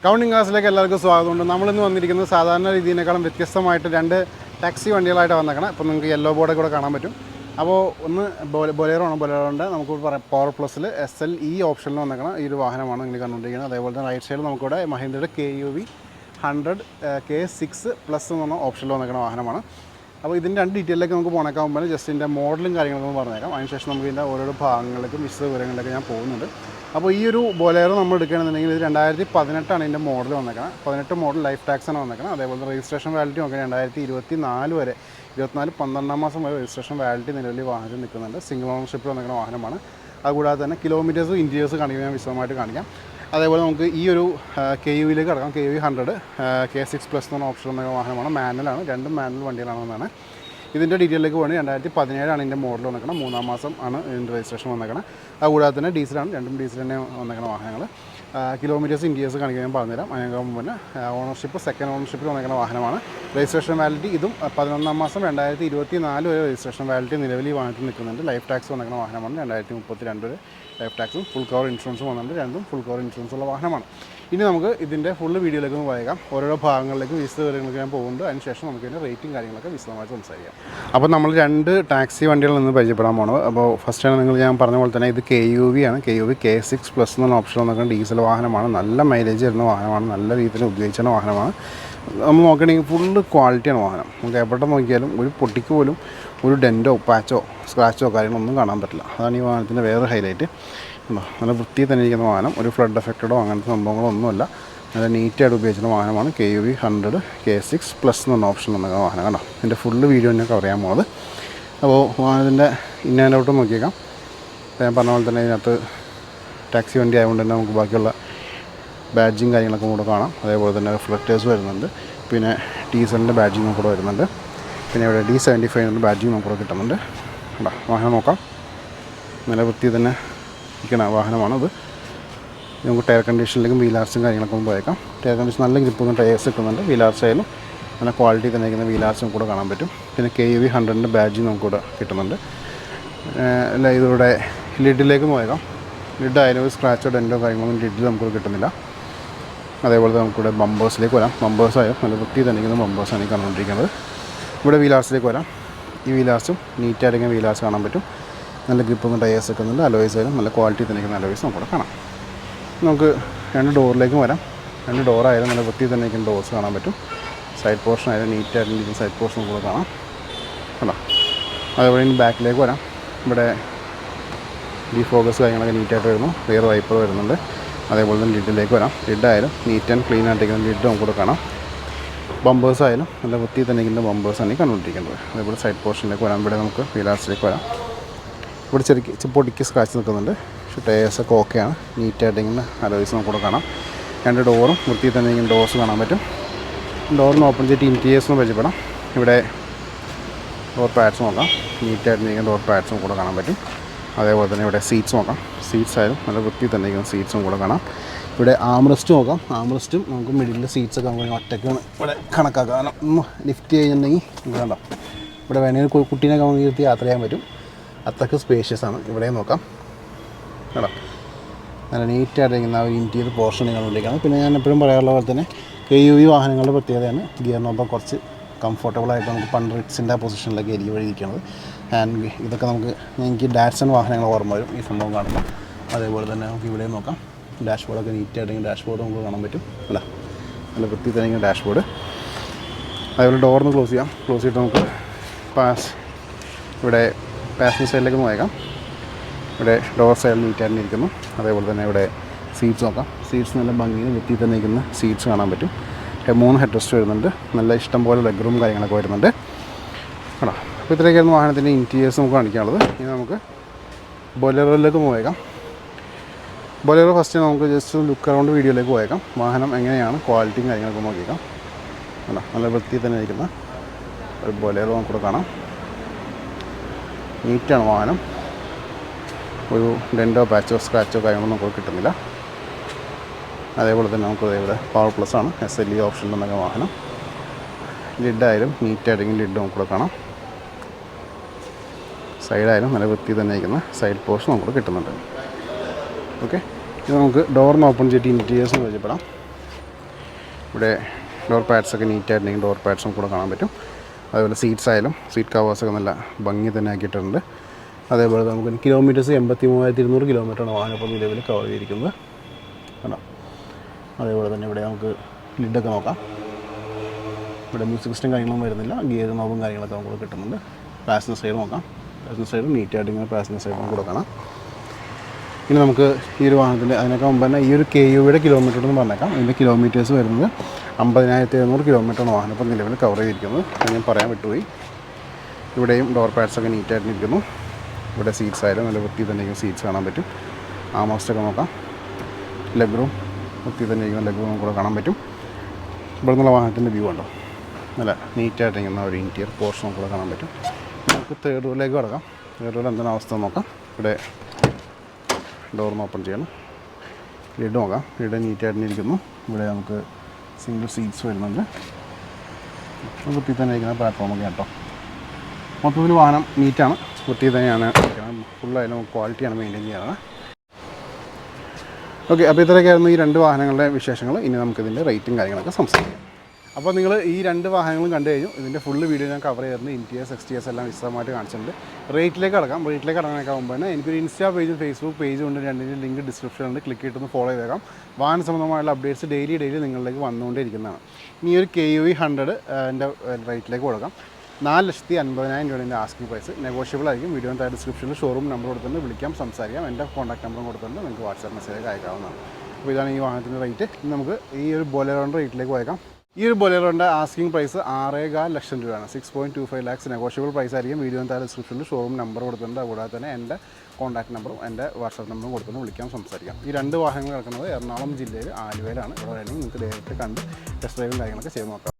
Counting ക്ലാസ്സിലേക്ക് എല്ലാവർക്കും സ്വാഗതമുണ്ട്. നമ്മളിന്ന് വന്നിരിക്കുന്നത് സാധാരണ രീതിയിനേക്കാളും വ്യത്യസ്തമായിട്ട് രണ്ട് ടാക്സി വണ്ടികളായിട്ട് വന്നേക്കണം. ഇപ്പോൾ നിങ്ങൾക്ക് യെല്ലോ ബോർഡ് കൂടെ കാണാൻ പറ്റും. അപ്പോൾ ഒന്ന് ബൊലേറോ ആണ്. ബൊലേറോൻ്റെ നമുക്ക് പറയാം പവർ പ്ലസ്സിൽ SLE ഓപ്ഷനിൽ വന്നേക്കണം ഈ ഒരു വാഹനമാണ് നിങ്ങൾ കണ്ടുകൊണ്ടിരിക്കുന്നത്. അതേപോലെ തന്നെ റൈറ്റ് സൈഡിൽ നമുക്കിവിടെ മഹീന്ദ്രയുടെ KUV 100 K6 പ്ലസ് എന്ന് പറഞ്ഞ ഓപ്ഷനിൽ വന്നേക്കുന്ന വാഹനമാണ്. അപ്പോൾ ഇതിൻ്റെ രണ്ട് ഡീറ്റെയിലേക്ക് നമുക്ക് പോണേക്കാവുമ്പോൾ ജസ്റ്റ് ഇതിൻ്റെ മോഡലും കാര്യങ്ങളൊക്കെ പറഞ്ഞേക്കാം. അതിനുശേഷം നമുക്ക് ഇതിൻ്റെ ഓരോ ഭാഗങ്ങളിലേക്കും വിശദ വിവരങ്ങളിലേക്ക് ഞാൻ പോകുന്നുണ്ട്. അപ്പോൾ ഈ ഒരു ബൊലേറോ നമ്മൾ എടുക്കുകയാണെന്നുണ്ടെങ്കിൽ ഇത് 2018 ഇതിൻ്റെ മോഡൽ വന്നേക്കണം. 18 മോഡൽ ലൈഫ് ടാക്സാണ് വന്നേക്കണം. അതേപോലെ രജിസ്ട്രേഷൻ വാലിഡിറ്റി നോക്കുക 2024 വരെ 24 12 മാസം വരെ രജിസ്ട്രേഷൻ വാലിഡിറ്റി നിലവിൽ വാഹനത്തിൽ നിൽക്കുന്നുണ്ട്. സിംഗിൾ ഓണർഷിപ്പിൽ വന്നേക്കുന്ന വാഹനമാണ്. അതുകൂടാതെ തന്നെ കിലോമീറ്റേഴ്സും ഇൻറ്റീരിയേഴ്സ് കാണിക്കാൻ ഞാൻ വിശദമായിട്ട് കാണിക്കാം. അതേപോലെ നമുക്ക് ഈ ഒരു KUVയിലേക്ക് കിടക്കാം. KUV 100 K6 പ്ലസ് എന്ന ഓപ്ഷൻ വന്ന വാഹനമാണ്. മാനുവലാണ്, രണ്ടും മാനുവൽ വണ്ടികളാണെന്നാണ്. ഇതിൻ്റെ ഡീറ്റെയിലേക്ക് പോകുന്നത് 2017 ഇതിൻ്റെ മോഡൽ വന്നേക്കണം. 3 മാസം ആണ് ഇതിൻ്റെ രജിസ്ട്രേഷൻ വന്നേക്കണം. അതുകൂടാതെ തന്നെ ഡീസലാണ്, രണ്ടും ഡീസൽ തന്നെ വന്നേക്കുന്ന വാഹനങ്ങൾ. കിലോമീറ്റേഴ്സ് ഇൻറ്റീരിയേഴ്സ് കാണിക്കാൻ ഞാൻ പറഞ്ഞുതരാം. അതിനൊക്കെ മുന്നേ ഓണർഷിപ്പ് സെക്കൻഡ് ഓണർഷിപ്പിൽ വന്നേക്കുന്ന വാഹനമാണ്. രജിസ്ട്രേഷൻ വാലിഡിറ്റി ഇതും 11 മാസം 2024 വരെ രജിസ്ട്രേഷൻ വാലിഡിറ്റി നിലവിൽ വാഹനത്തിൽ നിൽക്കുന്നുണ്ട്. ലൈഫ് ടാക്സ് വന്നേക്കുന്ന വാഹനമാണ്. 2032 വരെ ലൈഫ് ടാക്സും ഫുൾ കവർ ഇൻഷുറൻസും വന്നിട്ടുണ്ട്. രണ്ടും ഫുൾ കവർ ഇൻഷുറൻസ് ഉള്ള വാഹനമാണ്. ഇനി നമുക്ക് ഇതിൻ്റെ ഫുള്ള് വീഡിയോയിലേക്ക് ഒന്ന് പോയേക്കാം. ഓരോ ഭാഗങ്ങളിലേക്കും വിശദ വിവരങ്ങൾക്ക് ഞാൻ പോകുന്നുണ്ട്. അതിനുശേഷം നമുക്ക് ഇതിൻ്റെ റേറ്റും കാര്യങ്ങളൊക്കെ വിശദമായിട്ട് സംസാരിക്കാം. അപ്പോൾ നമ്മൾ രണ്ട് ടാക്സി വണ്ടികളിൽ നിന്ന് പരിചയപ്പെടാൻ പോകുന്നത്. അപ്പോൾ ഫസ്റ്റാണ് നിങ്ങൾ ഞാൻ പറഞ്ഞ പോലെ തന്നെ ഇത് KUV ആണ്. KUV K6 പ്ലസ് എന്ന ഓപ്ഷൻ വന്നേക്കാൻ ഡീസൽ വാഹനമാണ്. നല്ല മൈലേജ് വരുന്ന വാഹനമാണ്. നല്ല രീതിയിൽ ഉപയോഗിക്കുന്ന വാഹനമാണ്. നമ്മൾ നോക്കുകയാണെങ്കിൽ ഫുള്ള് ക്വാളിറ്റിയാണ് വാഹനം. നമുക്ക് എവിടെ നോക്കിയാലും ഒരു പൊട്ടിക്ക് പോലും ഒരു ഡെൻറ്റോ പാച്ചോ സ്ക്രാച്ചോ കാര്യങ്ങളൊന്നും കാണാൻ പറ്റില്ല. അതാണ് ഈ വാഹനത്തിൻ്റെ വേറെ ഹൈലൈറ്റ്. നല്ല വൃത്തിയിൽ തന്നെ ഇരിക്കുന്ന വാഹനം. ഒരു ഫ്ലഡ് എഫക്റ്റഡോ അങ്ങനത്തെ സംഭവങ്ങളോ ഒന്നുമല്ല. നല്ല നീറ്റായിട്ട് ഉപയോഗിക്കുന്ന വാഹനമാണ്. KUV 100 K6 പ്ലസ് എന്ന ഓപ്ഷൻ വന്ന വാഹനം. കണ്ടോ, ഇതിൻ്റെ ഫുള്ള് വീഡിയോ ഞാൻ കവർ ചെയ്യാൻ പോകുന്നത്. അപ്പോൾ വാഹനത്തിൻ്റെ ഇൻ ആൻഡ് ഔട്ട് നോക്കിയേക്കാം. ഞാൻ പറഞ്ഞ പോലെ തന്നെ ഇതിനകത്ത് ടാക്സി വണ്ടി ആയതുകൊണ്ട് തന്നെ നമുക്ക് ബാക്കിയുള്ള ബാഡ്ജിങ് കാര്യങ്ങളൊക്കെ കൂടെ കാണാം. അതേപോലെ തന്നെ റിഫ്ലക്റ്റേഴ്സ് വരുന്നുണ്ട്. പിന്നെ ഡീസലിൻ്റെ ബാഡ്ജിങ് കൂടെ വരുന്നുണ്ട്. പിന്നെ ഇവിടെ D75 ബാഡ്ജിങ് നമുക്ക് കൂടെ കിട്ടുന്നുണ്ട്. കണ്ടോ, വാഹനം നോക്കാം. നല്ല വൃത്തി തന്നെ ഇരിക്കുന്ന വാഹനമാണത്. നമുക്ക് ടയർ കണ്ടീഷനിലേക്കും വീലാർസും കാര്യങ്ങളൊക്കെ ഒന്ന് പോയേക്കാം. ടയർ കണ്ടീഷൻ നല്ല ഗ്രിപ്പൊന്നും ടയേഴ്സ് കിട്ടുന്നുണ്ട്. വീലാർസ് ആയാലും നല്ല ക്വാളിറ്റി തന്നെ ഇരിക്കുന്ന വീലാർസും കൂടെ കാണാൻ പറ്റും. പിന്നെ KUV 100 ബാഡ്ജിങ് നമുക്കിവിടെ കിട്ടുന്നുണ്ട്. അല്ല, ഇതിലൂടെ ലിഡിലേക്ക് പോയേക്കാം. ലിഡായാലും ഒരു സ്ക്രാച്ചോ ഡെൻറ്റോ കാര്യങ്ങളൊന്നും ലിഡിൽ നമുക്കിവിടെ കിട്ടുന്നില്ല. അതേപോലെ നമുക്കിവിടെ ബമ്പേഴ്സിലേക്ക് വരാം. ബമ്പേഴ്സായാലും നല്ല വൃത്തി തന്നെ ഇരിക്കുന്ന ബമ്പേഴ്സാണ് ഈ കണ്ടുകൊണ്ടിരിക്കുന്നത്. ഇവിടെ വീലാർസിലേക്ക് വരാം. ഈ വീലാർസും നീറ്റായിട്ടിങ്ങനെ വീലാർസ് കാണാൻ പറ്റും. നല്ല ഗ്രിപ്പൊന്നും ടയേഴ്സ് വെക്കുന്നുണ്ട്. അലോയ്സ് ആയാലും നല്ല ക്വാളിറ്റി തന്നെ ഇരിക്കുന്ന അലോയ്സ് നമുക്കിവിടെ കാണാം. നമുക്ക് രണ്ട് ഡോറിലേക്കും വരാം. രണ്ട് ഡോറായാലും നല്ല വൃത്തി തന്നെ ഇരിക്കുന്ന ഡോർസ് കാണാൻ പറ്റും. സൈഡ് പോർഷൻ ആയാലും നീറ്റായിട്ടിരിക്കുന്ന സൈഡ് പോർഷൻ കൂടെ കാണാം. കണ്ടോ, അതേപോലെ ഇനി ബാക്കിലേക്ക് വരാം. ഇവിടെ ഫോക്കസ് കാര്യങ്ങളൊക്കെ നീറ്റായിട്ട് വരുന്നു. റിയർ വൈപ്പർ വരുന്നുണ്ട്. അതേപോലെ തന്നെ ലിഡിലേക്ക് വരാം. ലിഡായാലും നീറ്റ് ആൻഡ് ക്ലീൻ ആയിട്ടിരിക്കുന്ന ലിഡ് നമുക്കിവിടെ കാണാം. ബമ്പേഴ്സ് ആയാലും നല്ല വൃത്തി തന്നെ ഇരിക്കുന്ന ബമ്പേഴ്സാണ് ഈ കണ്ടുകൊണ്ടിരിക്കുന്നത്. അതേപോലെ സൈഡ് പോർഷനിലേക്ക് വരാം. ഇവിടെ നമുക്ക് വീലാർസിലേക്ക് വരാം. ഇവിടെ ചെറിയ പൊടിക്ക് സ്ക്രാച്ച് നിൽക്കുന്നുണ്ട്. പക്ഷേ ടയേഴ്സൊക്കെ ഓക്കെയാണ്. നീറ്റായിട്ടിങ്ങനെ അലോയ്സ് നമുക്കിവിടെ കാണാം. രണ്ട് ഡോറും വൃത്തി തന്നെ ഇങ്ങനെ ഡോർസ് കാണാൻ പറ്റും. ഡോറിന് ഓപ്പൺ ചെയ്തിട്ട് ഇൻറ്റീരിയേഴ്സിന് പരിചയപ്പെടാം. ഇവിടെ ഡോർ പാഡ്സ് നോക്കാം. നീറ്റായിട്ടിരിക്കുന്ന ഡോർ പാഡ്സും കൂടെ കാണാൻ പറ്റും. അതേപോലെ തന്നെ ഇവിടെ സീറ്റ്സ് നോക്കാം. സീറ്റ്സ് ആയാലും നല്ല വൃത്തി തന്നെ ഇരിക്കുന്ന സീറ്റ്സും കൂടെ കാണാം. ഇവിടെ ആംറസ്റ്റ് നോക്കാം. ആംറസ്റ്റും നമുക്ക് മിഡിലിൽ സീറ്റ്സൊക്കെ നമുക്ക് ഒറ്റയ്ക്കാണ് ഇവിടെ കണക്കാക്കാം. കാരണം ഒന്ന് ലിഫ്റ്റ് ചെയ്യുന്നുണ്ടെങ്കിൽ കണ്ടോ, ഇവിടെ വേണമെങ്കിൽ കുട്ടീനൊക്കെ നമുക്ക് ഇരുത്തി യാത്ര ചെയ്യാൻ പറ്റും. അത്രയ്ക്ക് സ്പേഷ്യസ് ആണ്. ഇവിടെ നോക്കാം. കേട്ടോ, നല്ല നീറ്റായിട്ടിരിക്കുന്ന ആ ഒരു ഇൻറ്റീരിയർ പോർഷൻ കണ്ടുകൊണ്ടിരിക്കുകയാണ്. പിന്നെ ഞാൻ എപ്പോഴും പറയാറുള്ള പോലെ തന്നെ KUV വാഹനങ്ങളുടെ പ്രത്യേകതയാണ് ഗിയറിനൊപ്പം കുറച്ച് കംഫർട്ടബിളായിട്ട് നമുക്ക് പണ്ട് റിറ്റ്സിൻ്റെ പൊസിഷനിലൊക്കെ ആയിരിക്കും വഴിയിരിക്കുന്നത്. ആൻഡ് ഇതൊക്കെ എനിക്ക് ഡാറ്റ്സൺ വാഹനങ്ങൾ ഓർമ്മ വരും ഈ സംഭവം കാണുമ്പോൾ. അതേപോലെ തന്നെ നമുക്ക് ഇവിടെ നോക്കാം. ഡാഷ്ബോർഡൊക്കെ നീറ്റായിട്ടെങ്കിൽ ഡാഷ്ബോർഡ് നമുക്ക് കാണാൻ പറ്റും. അല്ല, നല്ല വൃത്തി തന്നെ ഡാഷ്ബോർഡ്. അതേപോലെ ഡോറിന് ക്ലോസ് ചെയ്യാം. ക്ലോസ് ചെയ്തിട്ട് നമുക്ക് ഇവിടെ പാസഞ്ചർ സൈഡിലേക്ക് നോക്കാം. ഇവിടെ ഡോർ സൈഡിൽ നീറ്റായിട്ട് ഇരിക്കുന്നു. അതേപോലെ തന്നെ ഇവിടെ സീറ്റ്സ് നോക്കാം. സീറ്റ്സ് നല്ല ഭംഗിയിൽ വൃത്തി തന്നെ ഇരിക്കുന്ന സീറ്റ്സ് കാണാൻ പറ്റും. 3 ഹെഡ് റെസ്റ്റ് വരുന്നുണ്ട്. നല്ല ഇഷ്ടം പോലെ ലെഗ് റൂം കാര്യങ്ങളൊക്കെ വരുന്നുണ്ട്. കേട്ടോ, അപ്പോൾ ഇത്രയൊക്കെയായിരുന്നു വാഹനത്തിൻ്റെ ഇൻറ്റീരിയേഴ്സ് നമുക്ക് കാണിക്കാനുള്ളത്. ഇനി നമുക്ക് ബൊലേറോയിലേക്ക് പോയേക്കാം. ബൊലേറോ ഫസ്റ്റ് നമുക്ക് ജസ്റ്റ് ലുക്ക് അറൗണ്ട് വീഡിയോയിലേക്ക് പോയേക്കാം. വാഹനം എങ്ങനെയാണ് ക്വാളിറ്റിയും കാര്യങ്ങളൊക്കെ നോക്കിയേക്കാം. കേട്ടോ, നല്ല വൃത്തി തന്നെ ഇരിക്കുന്ന ഒരു ബൊലേറോ നമുക്കിവിടെ കാണാം. നീറ്റാണ് വാഹനം. ഒരു ഡെൻറ്റോ പാച്ചോ സ്ക്രാച്ചോ കാര്യങ്ങളൊന്നും നമുക്ക് കിട്ടുന്നില്ല. അതേപോലെ തന്നെ നമുക്ക് ഇവിടെ പവർ പ്ലസ് ആണ്. SLE ഓപ്ഷനിൽ നിന്നൊക്കെ വാഹനം. ലിഡായാലും നീറ്റായിട്ടെങ്കിൽ ലിഡ് നമുക്കിവിടെ കാണാം. സൈഡായാലും നല്ല വൃത്തി തന്നെ ഇരിക്കുന്ന സൈഡ് പോർഷൻ നമുക്ക് കിട്ടുന്നുണ്ട്. ഓക്കെ, ഇത് നമുക്ക് ഡോറിന് ഓപ്പൺ ചെയ്തിട്ട് ഇൻറ്റീരിയേഴ്സിന് പരിചയപ്പെടാം. ഇവിടെ ഡോർ പാഡ്സൊക്കെ നീറ്റായിട്ടുണ്ടെങ്കിൽ ഡോർ പാഡ്സും കൂടെ കാണാൻ പറ്റും. അതേപോലെ സീറ്റ്സ് ആയാലും സീറ്റ് കവേഴ്സൊക്കെ നല്ല ഭംഗി തന്നെ ആക്കിയിട്ടുണ്ട്. അതേപോലെ നമുക്ക് കിലോമീറ്റേഴ്സ് 83,200 കിലോമീറ്ററാണ് വാഹനം ഇപ്പോൾ നിലവിൽ കവർ ചെയ്തിരിക്കുന്നത്. കണ്ടോ? അതേപോലെ തന്നെ ഇവിടെ നമുക്ക് ലിഡൊക്കെ നോക്കാം. ഇവിടെ മ്യൂസിക് സിസ്റ്റം കാര്യങ്ങളൊന്നും വരുന്നില്ല. ഗിയർ നോബും കാര്യങ്ങളൊക്കെ നമുക്ക് കിട്ടുന്നുണ്ട്. പാസഞ്ചർ സൈഡ് നോക്കാം. പാസഞ്ചർ സൈഡ് നീറ്റായിട്ട് ഇങ്ങനെ പാസഞ്ചർ സൈഡും കൂടെ കാണാം. ഇനി നമുക്ക് ഈ ഒരു വാഹനത്തിൻ്റെ അതിനൊക്കെ മുമ്പ് തന്നെ ഈ ഒരു KUV കിലോമീറ്റർ എന്ന് പറഞ്ഞേക്കാം. ഇതിൻ്റെ കിലോമീറ്റേഴ്സ് വരുന്നത് 50,700 കിലോമീറ്ററാണ് വാഹനം ഇപ്പോൾ നിലവിൽ കവർ ചെയ്തിരിക്കുന്നത്. അത് ഞാൻ പറയാൻ വിട്ടുപോയി. ഇവിടെയും ഡോർ പാഡ്സൊക്കെ നീറ്റായിട്ട് ഇരിക്കുന്നു. ഇവിടെ സീറ്റ്സ് ആയാലും നല്ല വൃത്തി തന്നെ സീറ്റ്സ് കാണാൻ പറ്റും. ആമോസ്റ്റൊക്കെ നോക്കാം. ലെഗ് റൂം വൃത്തി തന്നെ ഇരിക്കുന്ന ലെഗ് റൂം കൂടെ കാണാൻ പറ്റും. ഇവിടെ നിന്നുള്ള വാഹനത്തിൻ്റെ വ്യൂ ഉണ്ടോ, നല്ല നീറ്റായിട്ടിരിക്കുന്ന ഒരു ഇൻറ്റീരിയർ പോർഷനും കൂടെ കാണാൻ പറ്റും. നമുക്ക് തേർഡ് റോയിലേക്ക് കിടക്കാം. തേർഡ് റോയിൽ എന്താണ് അവസ്ഥ നോക്കാം. ഇവിടെ ഡോറിന് ഓപ്പൺ ചെയ്യണം. ലിഡ് നോക്കാം. ലിഡ് നീറ്റായിട്ട് ഇരിക്കുന്നു. ഇവിടെ നമുക്ക് സിംഗിൾ സീറ്റ്സ് വരുന്നുണ്ട്. വൃത്തി തന്നെ ഇരിക്കുന്ന പ്ലാറ്റ്ഫോമൊക്കെ കേട്ടോ. മൊത്തത്തിൽ വാഹനം നീറ്റാണ്, വൃത്തി തന്നെയാണ്. ഫുള്ളായാലും ക്വാളിറ്റിയാണ് മെയിൻറ്റെയിൻ ചെയ്യുന്നത്. ഓക്കെ, അപ്പോൾ ഇത്രയൊക്കെയായിരുന്നു ഈ രണ്ട് വാഹനങ്ങളുടെ വിശേഷങ്ങൾ. ഇനി നമുക്കിതിൻ്റെ റേറ്റും കാര്യങ്ങളൊക്കെ സംസാരിക്കാം. അപ്പോൾ നിങ്ങൾ ഈ രണ്ട് വാഹനങ്ങളും കണ്ടു കഴിഞ്ഞു. ഇതിൻ്റെ ഫുള്ള് വീഡിയോ ഞാൻ കവർ ചെയ്തിട്ടുണ്ട്. ഇൻറ്റീരിയേഴ്സ് എക്സ്റ്റീരിയേഴ്സ് എല്ലാം വിശദമായിട്ട് കാണിച്ചിട്ടുണ്ട്. റേറ്റിലേക്ക് കടക്കാം. റേറ്റിലേക്ക് കടക്കാനൊക്കെ ആകുമ്പോൾ തന്നെ എനിക്കൊരു ഇൻസ്റ്റാ പേജും ഫേസ്ബുക്ക് പേജും ഉണ്ട്. രണ്ടിൻ്റെ ലിങ്ക് ഡിസ്ക്രിപ്ഷനിലുണ്ട്. ക്ലിക്ക് ചെയ്തിട്ടൊന്ന് ഫോളോ ചെയ്തേക്കാം. വാഹന സംബന്ധമായുള്ള അപ്ഡേറ്റ്സ് ഡെയിലി നിങ്ങളിലേക്ക് വന്നുകൊണ്ടിരിക്കുന്നതാണ്. ഇനി ഒരു KUV 100 എൻ്റെ റേറ്റിലേക്ക് കൊടുക്കാം. 4,50,000 രൂപയുടെ ആസ്കിംഗ് പ്രൈസ്. നെഗോഷ്യബിൾ ആയിരിക്കും. വീഡിയോ താഴെ ഡിസ്ക്രിപ്ഷനിൽ ഷോറൂം നമ്പർ കൊടുത്തിട്ടുണ്ട്. വിളിക്കാം, സംസാരിക്കാം. എൻ്റെ കോൺടാക്ട് നമ്പറും കൊടുത്തിട്ടുണ്ട്. നിങ്ങൾക്ക് വാട്സാപ്പ് മെസ്സേജ് അയക്കാവുന്നതാണ്. അപ്പോൾ ഇതാണ് ഈ വാഹനത്തിൻ്റെ റേറ്റ്. നമുക്ക് ഈ ഒരു ബൊലേറോൻ്റെ റേറ്റിലേക്ക് പോയേക്കാം. ഈ ഒരു ബൊലേറോൻ്റെ ആസ്കിംഗ് പ്രൈസ് 6.25 ലക്ഷം രൂപയാണ്. 6.25 lakhs നെഗോഷ്യബിൾ പ്രൈസ് ആയിരിക്കും. വീഡിയോ താഴെ ഡിസ്ക്രിപ്ഷനിൽ ഷോറൂം നമ്പർ കൊടുത്തിട്ടുണ്ട്. അതുകൂടാതെ തന്നെ എൻ്റെ കോൺടാക്ട് നമ്പറും എൻ്റെ വാട്സാപ്പ് നമ്പറും കൊടുത്തിട്ടുണ്ട്. വിളിക്കാം, സംസാരിക്കാം. ഈ രണ്ട് വാഹനങ്ങൾ കിടക്കുന്നത് എറണാകുളം ജില്ലയിൽ ആലുവയിലാണ്. ഇവിടെ വേണമെങ്കിൽ നിങ്ങൾക്ക് നേരിട്ട് കണ്ട് ടെസ്റ്റ് ഡ്രൈവും കാര്യങ്ങളൊക്കെ ചെയ്ത് നോക്കാം.